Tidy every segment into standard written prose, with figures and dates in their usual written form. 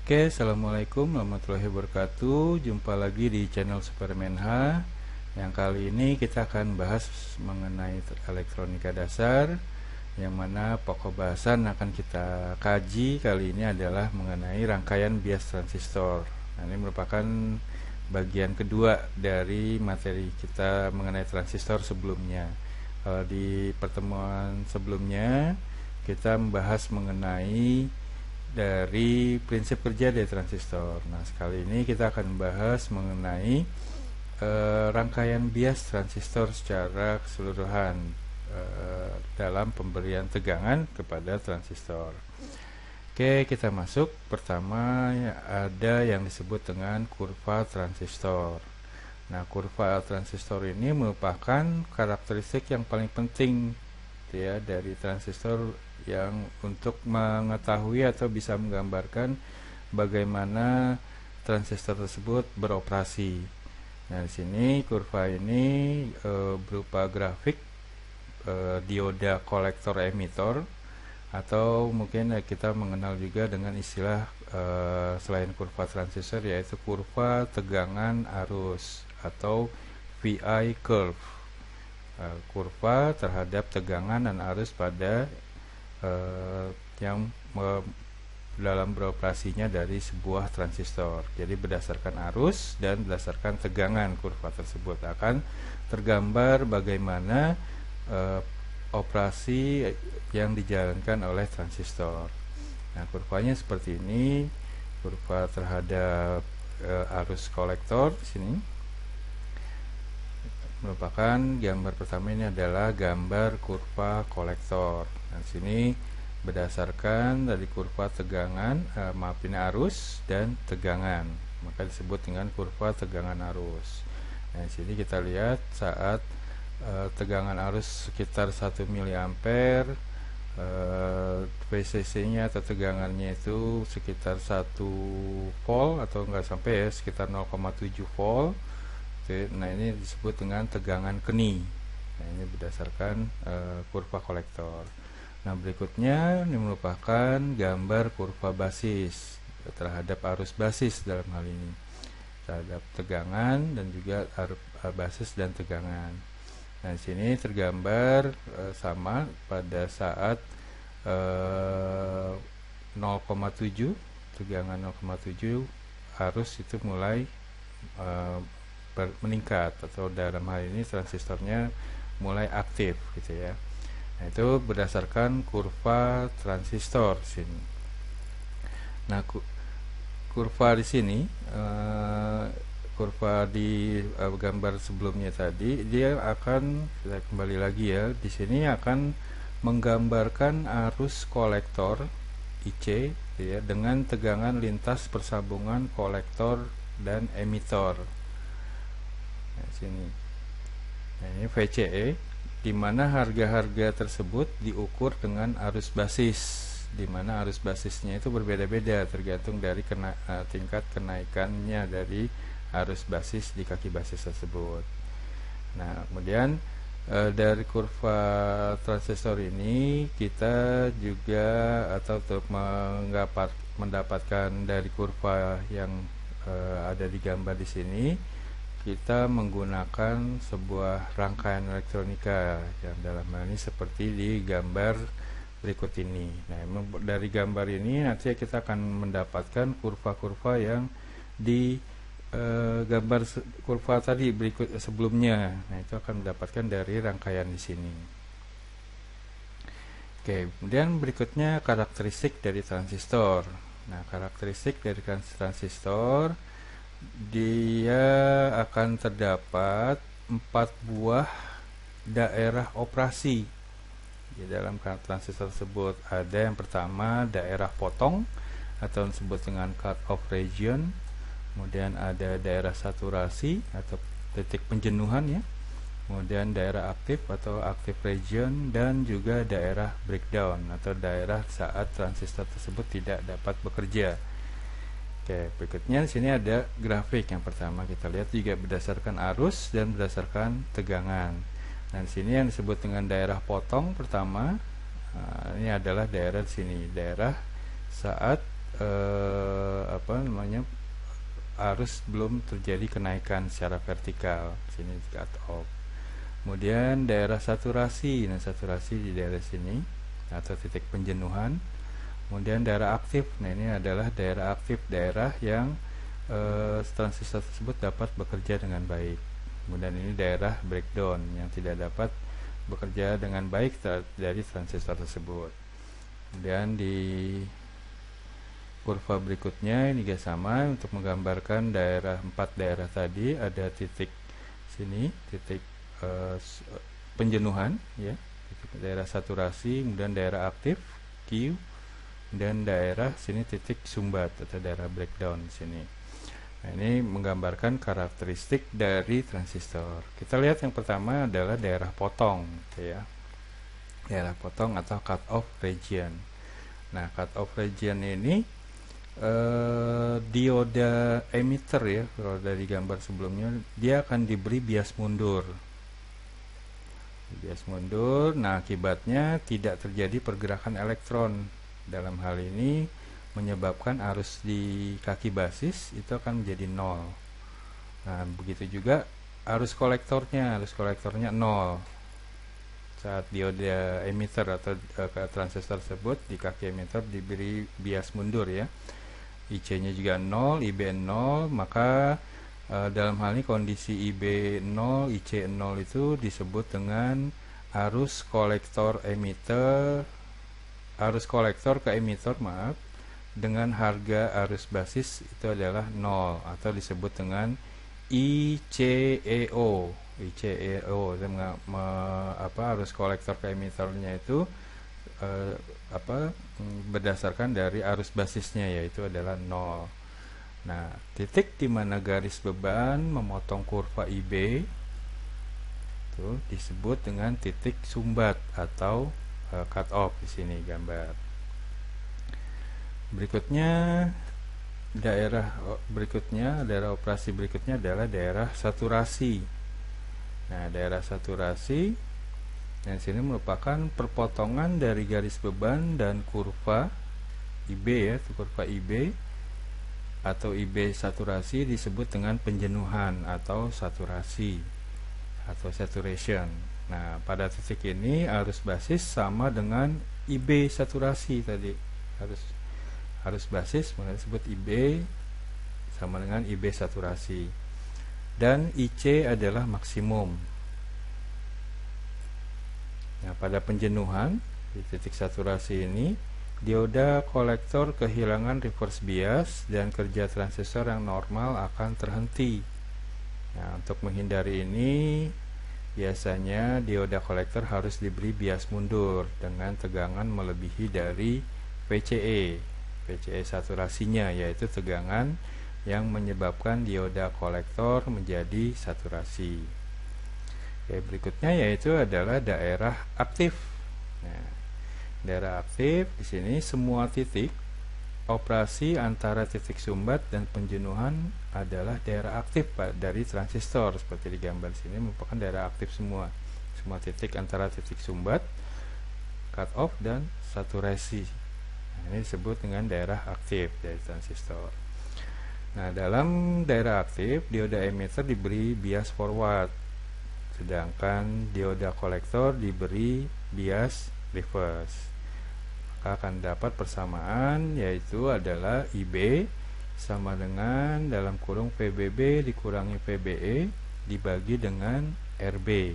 Oke, assalamualaikum warahmatullahi wabarakatuh. Jumpa lagi di channel Superman H. Yang kali ini kita akan bahas mengenai elektronika dasar, yang mana pokok bahasan akan kita kaji kali ini adalah mengenai rangkaian bias transistor. Nah, ini merupakan bagian kedua dari materi kita mengenai transistor sebelumnya. Kalau di pertemuan sebelumnya kita membahas mengenai dari prinsip kerja dari transistor. Nah, sekali ini kita akan membahas mengenai rangkaian bias transistor secara keseluruhan dalam pemberian tegangan kepada transistor. Oke, kita masuk. Pertama ada yang disebut dengan kurva transistor. Nah, kurva transistor ini merupakan karakteristik yang paling penting ya dari transistor, yang untuk mengetahui atau bisa menggambarkan bagaimana transistor tersebut beroperasi. Nah, di sini kurva ini berupa grafik dioda kolektor emitor, atau mungkin kita mengenal juga dengan istilah selain kurva transistor, yaitu kurva tegangan arus atau VI curve, kurva terhadap tegangan dan arus pada yang dalam beroperasinya dari sebuah transistor. Jadi berdasarkan arus dan berdasarkan tegangan, kurva tersebut akan tergambar bagaimana operasi yang dijalankan oleh transistor. Nah, kurvanya seperti ini, kurva terhadap arus kolektor. Di sini merupakan gambar pertama, ini adalah gambar kurva kolektor. Nah, sini berdasarkan dari kurva tegangan, arus dan tegangan, maka disebut dengan kurva tegangan arus. Nah, sini kita lihat saat tegangan arus sekitar 1 mA, VCC-nya atau tegangannya itu sekitar 1 volt atau enggak sampai ya, sekitar 0,7 volt. Nah, ini disebut dengan tegangan keni. Nah, ini berdasarkan kurva kolektor. Nah, berikutnya ini merupakan gambar kurva basis terhadap arus basis, dalam hal ini terhadap tegangan dan juga basis dan tegangan. Nah, di sini tergambar sama pada saat 0,7, tegangan 0,7, arus itu mulai meningkat, atau dalam hal ini transistornya mulai aktif gitu ya. Nah, itu berdasarkan kurva transistor sini. Nah, kurva di sini, kurva di gambar sebelumnya tadi, dia akan, kita kembali lagi ya, di sini akan menggambarkan arus kolektor IC ya, dengan tegangan lintas persambungan kolektor dan emitor. Nah, sini. Nah, ini VCE, di mana harga-harga tersebut diukur dengan arus basis, di mana arus basisnya itu berbeda-beda tergantung dari tingkat kenaikannya dari arus basis di kaki basis tersebut. Nah, kemudian dari kurva transistor ini kita juga untuk mendapatkan dari kurva yang ada di gambar di sini, kita menggunakan sebuah rangkaian elektronika yang dalam hal ini seperti di gambar berikut ini. Nah, dari gambar ini nanti kita akan mendapatkan kurva-kurva yang di gambar kurva tadi berikut sebelumnya. Nah, itu akan mendapatkan dari rangkaian di sini. Oke, kemudian berikutnya karakteristik dari transistor. Nah, karakteristik dari transistor, dia akan terdapat 4 buah daerah operasi di dalam transistor tersebut. Ada yang pertama daerah potong atau disebut dengan cut off region, kemudian ada daerah saturasi atau titik penjenuhan ya, kemudian daerah aktif atau active region, dan juga daerah breakdown atau daerah saat transistor tersebut tidak dapat bekerja. Oke, berikutnya di sini ada grafik. Yang pertama kita lihat juga berdasarkan arus dan berdasarkan tegangan. Nah, di sini yang disebut dengan daerah potong pertama, ini adalah daerah di sini, daerah saat arus belum terjadi kenaikan secara vertikal. Sini cut off. Kemudian daerah saturasi, nah saturasi di daerah sini atau titik penjenuhan. Kemudian daerah aktif, nah ini adalah daerah aktif, daerah yang transistor tersebut dapat bekerja dengan baik. Kemudian ini daerah breakdown yang tidak dapat bekerja dengan baik dari transistor tersebut. Kemudian di kurva berikutnya ini juga sama untuk menggambarkan daerah 4 daerah tadi. Ada titik sini, titik penjenuhan ya, titik daerah saturasi, kemudian daerah aktif Q, dan daerah sini titik sumbat atau daerah breakdown sini. Nah, ini menggambarkan karakteristik dari transistor. Kita lihat yang pertama adalah daerah potong ya. Daerah potong atau cut off region. Nah, cut off region ini dioda emitter ya, kalau dari gambar sebelumnya dia akan diberi bias mundur. Nah akibatnya tidak terjadi pergerakan elektron. Dalam hal ini menyebabkan arus di kaki basis itu akan menjadi 0. Nah begitu juga arus kolektornya 0 saat dioda emitter atau transistor tersebut di kaki emitter diberi bias mundur ya. IC-nya juga 0, IB 0, maka dalam hal ini kondisi IB 0, IC 0 itu disebut dengan arus kolektor ke emitter dengan harga arus basis itu adalah 0 atau disebut dengan ICEO. Arus kolektor ke emitternya itu berdasarkan dari arus basisnya, yaitu adalah 0. Nah, titik di mana garis beban memotong kurva IB itu disebut dengan titik sumbat atau cut off di sini gambar. Berikutnya daerah operasi berikutnya adalah daerah saturasi. Nah, daerah saturasi yang sini merupakan perpotongan dari garis beban dan kurva IB ya, kurva IB atau IB saturasi disebut dengan penjenuhan atau saturasi atau saturation. Nah, pada titik ini arus basis sama dengan IB saturasi tadi. Arus basis disebut IB sama dengan IB saturasi. Dan IC adalah maksimum. Nah, pada penjenuhan di titik saturasi ini, dioda kolektor kehilangan reverse bias dan kerja transistor yang normal akan terhenti. Nah, untuk menghindari ini, biasanya dioda kolektor harus diberi bias mundur dengan tegangan melebihi dari VCE saturasinya, yaitu tegangan yang menyebabkan dioda kolektor menjadi saturasi. Oke, berikutnya yaitu adalah daerah aktif. Nah, daerah aktif di sini semua titik operasi antara titik sumbat dan penjenuhan adalah daerah aktif dari transistor. Seperti di gambar sini merupakan daerah aktif semua titik antara titik sumbat, cut off, dan saturasi. Nah, ini disebut dengan daerah aktif dari transistor. Nah, dalam daerah aktif dioda emitter diberi bias forward, sedangkan dioda kolektor diberi bias reverse. Maka akan dapat persamaan, yaitu adalah IB sama dengan dalam kurung VBB dikurangi VBE dibagi dengan RB.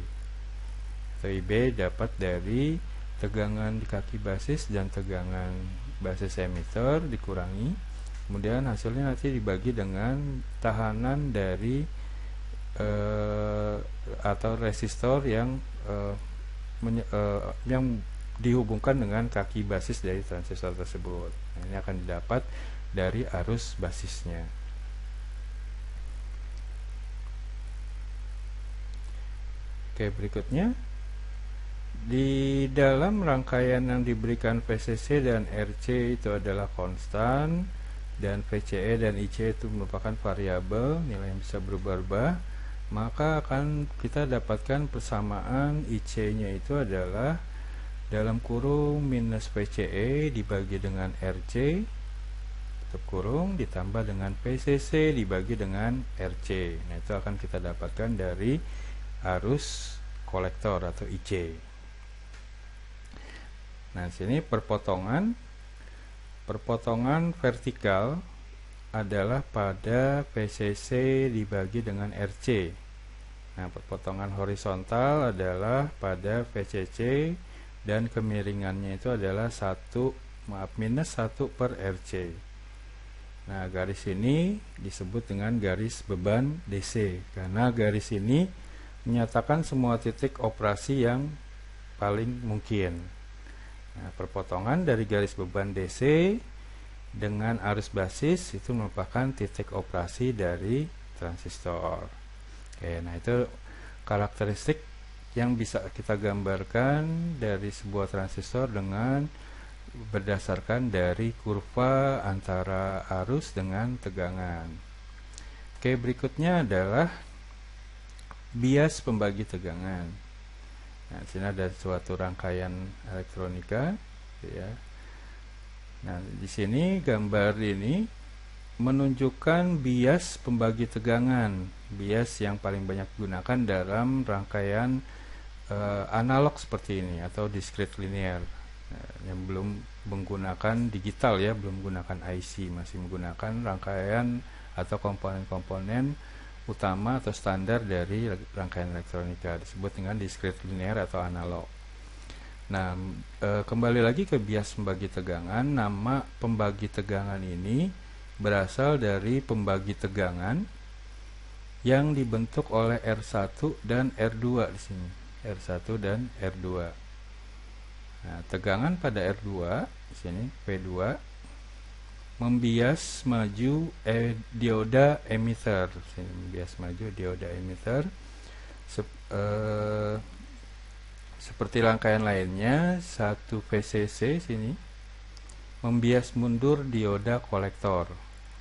Atau IB dapat dari tegangan di kaki basis dan tegangan basis emitter dikurangi, kemudian hasilnya nanti dibagi dengan tahanan dari atau resistor yang dihubungkan dengan kaki basis dari transistor tersebut. Nah, ini akan didapat dari arus basisnya. Oke, berikutnya di dalam rangkaian yang diberikan VCC dan RC itu adalah konstan, dan VCE dan IC itu merupakan variabel nilai yang bisa berubah-ubah, maka akan kita dapatkan persamaan IC-nya itu adalah dalam kurung minus VCE dibagi dengan RC tutup kurung ditambah dengan PCC dibagi dengan RC. Nah, itu akan kita dapatkan dari arus kolektor atau IC. Nah, sini perpotongan vertikal adalah pada PCC dibagi dengan RC. Nah, perpotongan horizontal adalah pada PCC dan kemiringannya itu adalah minus 1 per RC. Nah, garis ini disebut dengan garis beban DC karena garis ini menyatakan semua titik operasi yang paling mungkin. Nah, perpotongan dari garis beban DC dengan arus basis itu merupakan titik operasi dari transistor. Oke, nah itu karakteristik yang bisa kita gambarkan dari sebuah transistor dengan berdasarkan dari kurva antara arus dengan tegangan. Oke, berikutnya adalah bias pembagi tegangan. Nah, di sini ada suatu rangkaian elektronika, ya. Nah, di sini gambar ini menunjukkan bias pembagi tegangan, bias yang paling banyak digunakan dalam rangkaian analog seperti ini atau discrete linear. Yang belum menggunakan digital, ya, belum menggunakan IC, masih menggunakan rangkaian atau komponen-komponen utama atau standar dari rangkaian elektronika, disebut dengan discrete linear atau analog. Nah, kembali lagi ke bias pembagi tegangan. Nama pembagi tegangan ini berasal dari pembagi tegangan yang dibentuk oleh R1 dan R2 di sini, R1 dan R2. Nah, tegangan pada R2 di sini P2 membias maju dioda emitter. Sini membias maju dioda emitter. Seperti rangkaian lainnya, satu VCC sini membias mundur dioda kolektor.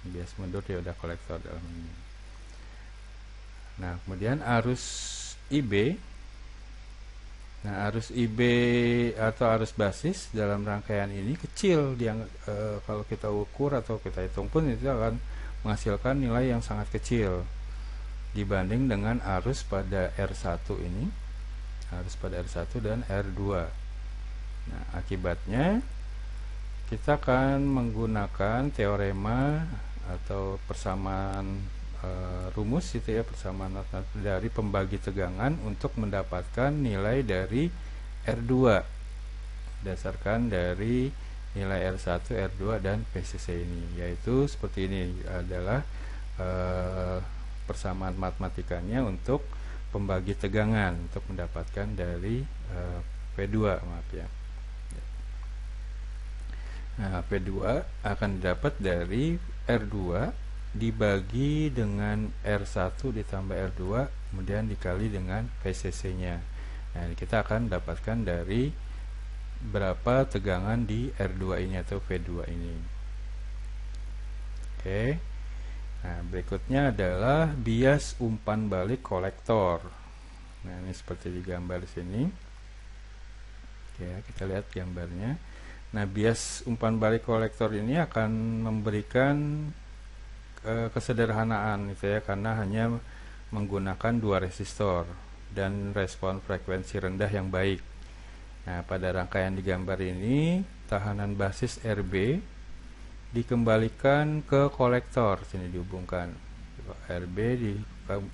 Membias mundur dioda kolektor dalam ini. Nah, kemudian arus IB. Nah, arus IB atau arus basis dalam rangkaian ini kecil. Kalau kita ukur atau kita hitung pun itu akan menghasilkan nilai yang sangat kecil dibanding dengan arus pada R1 ini, arus pada R1 dan R2. Nah, akibatnya kita akan menggunakan teorema atau persamaan rumus itu, ya, persamaan dari pembagi tegangan untuk mendapatkan nilai dari R2 berdasarkan dari nilai R1, R2 dan PCC ini, yaitu seperti ini adalah persamaan matematikanya untuk pembagi tegangan untuk mendapatkan dari P2, maaf ya. Nah, P2 akan didapat dari R2 dibagi dengan R1 ditambah R2 kemudian dikali dengan PCC-nya. Nah, kita akan dapatkan dari berapa tegangan di R2 ini atau P2 ini. Oke. Nah, berikutnya adalah bias umpan balik kolektor. Nah, ini seperti di gambar sini. Oke, kita lihat gambarnya. Nah, bias umpan balik kolektor ini akan memberikan kesederhanaan itu, ya, karena hanya menggunakan 2 resistor dan respon frekuensi rendah yang baik. Nah, pada rangkaian di gambar ini tahanan basis RB dikembalikan ke kolektor, sini dihubungkan RB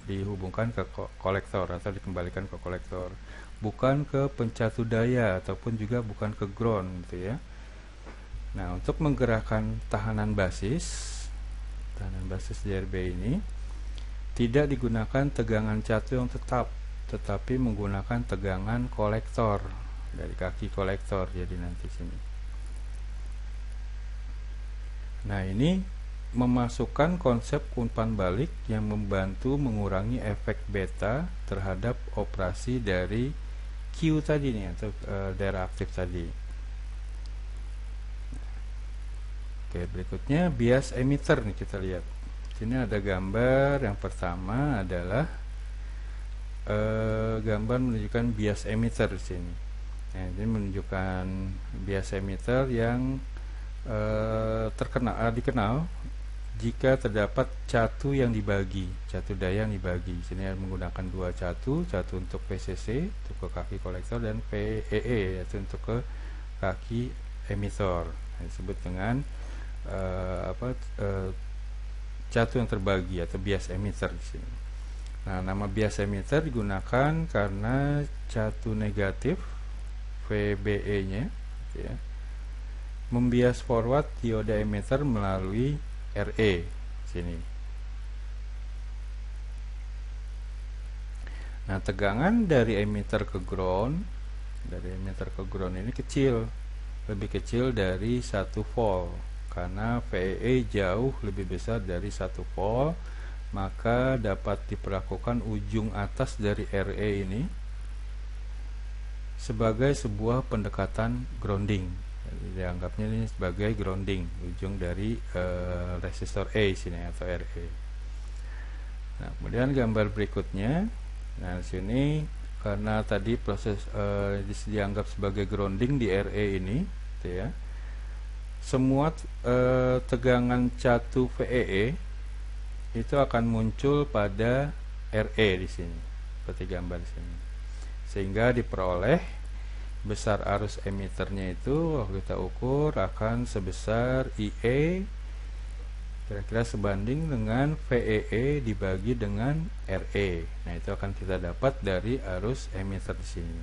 dihubungkan ke kolektor atau dikembalikan ke kolektor, bukan ke pencatu daya ataupun juga bukan ke ground gitu, ya. Nah, untuk menggerakkan tahanan basis di RB ini tidak digunakan tegangan catu yang tetap, tetapi menggunakan tegangan kolektor dari kaki kolektor. Jadi nanti sini. Nah, ini memasukkan konsep umpan balik yang membantu mengurangi efek beta terhadap operasi dari Q tadi nih, atau daerah aktif tadi. Oke, berikutnya bias emitter nih, kita lihat. Sini ada gambar yang pertama adalah gambar menunjukkan bias emitter di sini. Nah, ini menunjukkan bias emitter yang dikenal jika terdapat catu yang dibagi, catu daya yang dibagi. Sini menggunakan dua catu, catu untuk VCC, untuk ke kaki kolektor, dan PEE, yaitu untuk ke kaki emitor. Disebut dengan catu yang terbagi atau bias emitter di sini. Nah, nama bias emitter digunakan karena catu negatif VBE-nya, ya, membias forward dioda emitter melalui RE sini. Nah, tegangan dari emitter ke ground, ini kecil, lebih kecil dari 1 volt, karena VEE jauh lebih besar dari 1 volt, maka dapat diperlakukan ujung atas dari RE ini sebagai sebuah pendekatan grounding. Jadi dianggapnya ini sebagai grounding, ujung dari resistor A sini atau RE. Nah, kemudian gambar berikutnya. Nah, di sini karena tadi proses dianggap sebagai grounding di RE ini, gitu ya. Semua tegangan catu VEE itu akan muncul pada RE di sini, seperti gambar di sini. Sehingga diperoleh besar arus emiternya itu kalau kita ukur akan sebesar IE kira-kira sebanding dengan VEE dibagi dengan RE. Nah, itu akan kita dapat dari arus emiter di sini.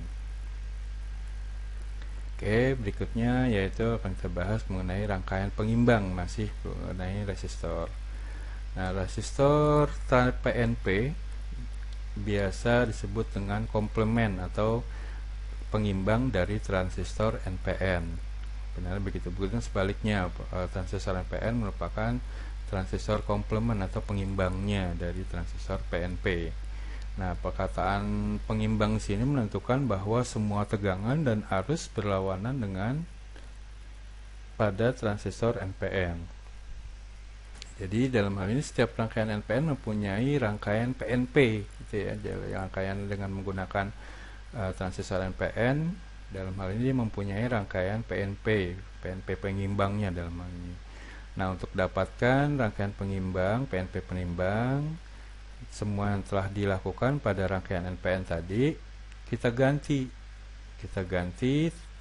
Oke, berikutnya yaitu akan kita bahas mengenai rangkaian pengimbang, masih mengenai resistor. Nah, resistor PNP biasa disebut dengan komplement atau pengimbang dari transistor NPN. Benar begitu. Begitu sebaliknya, transistor NPN merupakan transistor komplement atau pengimbangnya dari transistor PNP. Nah, perkataan pengimbang sini menentukan bahwa semua tegangan dan arus berlawanan dengan pada transistor NPN. Jadi dalam hal ini setiap rangkaian NPN mempunyai rangkaian PNP, gitu ya. Jadi rangkaian dengan menggunakan transistor NPN dalam hal ini mempunyai rangkaian PNP pengimbangnya dalam hal ini. Nah, untuk dapatkan rangkaian pengimbang, PNP pengimbang, semua yang telah dilakukan pada rangkaian NPN tadi kita ganti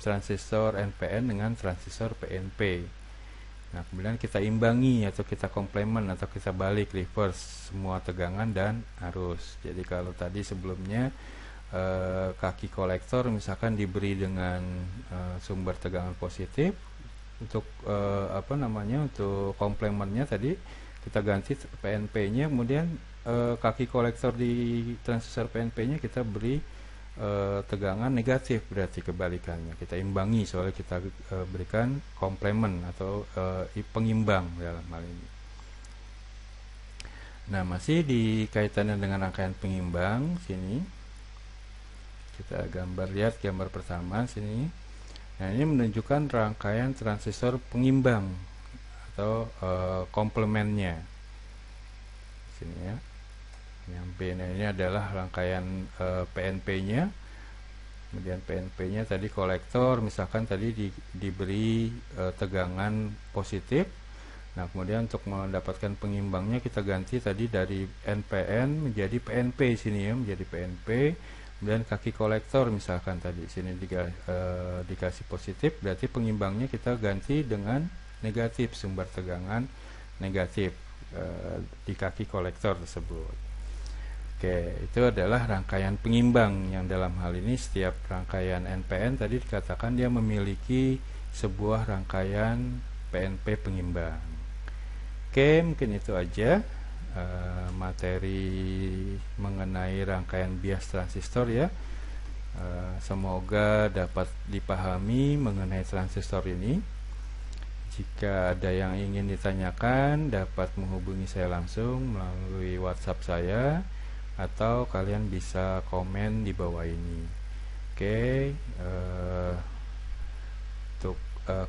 transistor NPN dengan transistor PNP. Nah, kemudian kita imbangi atau kita komplement atau kita balik reverse semua tegangan dan arus. Jadi kalau tadi sebelumnya kaki kolektor misalkan diberi dengan sumber tegangan positif, untuk untuk komplementnya tadi kita ganti PNP-nya, kemudian kaki kolektor di transistor PNP-nya kita beri tegangan negatif, berarti kebalikannya kita imbangi, soalnya kita berikan komplement atau pengimbang dalam hal ini. Nah, masih di kaitannya dengan rangkaian pengimbang sini. Kita lihat gambar pertama sini. Nah, ini menunjukkan rangkaian transistor pengimbang atau komplementnya. Sini ya. Yang B ini adalah rangkaian PNP-nya. Kemudian PNP-nya tadi kolektor, misalkan tadi diberi tegangan positif. Nah, kemudian untuk mendapatkan pengimbangnya kita ganti tadi dari NPN menjadi PNP sini ya, menjadi PNP. Kemudian kaki kolektor misalkan tadi sini dikasih positif, berarti pengimbangnya kita ganti dengan negatif, sumber tegangan negatif di kaki kolektor tersebut. Oke, itu adalah rangkaian pengimbang yang dalam hal ini setiap rangkaian NPN tadi dikatakan dia memiliki sebuah rangkaian PNP pengimbang. Oke, mungkin itu aja materi mengenai rangkaian bias transistor ya. Semoga dapat dipahami mengenai transistor ini. Jika ada yang ingin ditanyakan dapat menghubungi saya langsung melalui WhatsApp saya, atau kalian bisa komen di bawah ini. Oke, untuk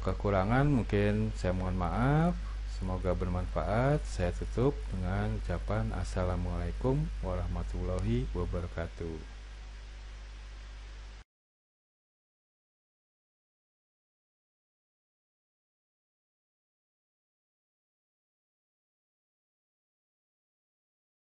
kekurangan mungkin saya mohon maaf. Semoga bermanfaat. Saya tutup dengan ucapan Assalamualaikum warahmatullahi wabarakatuh.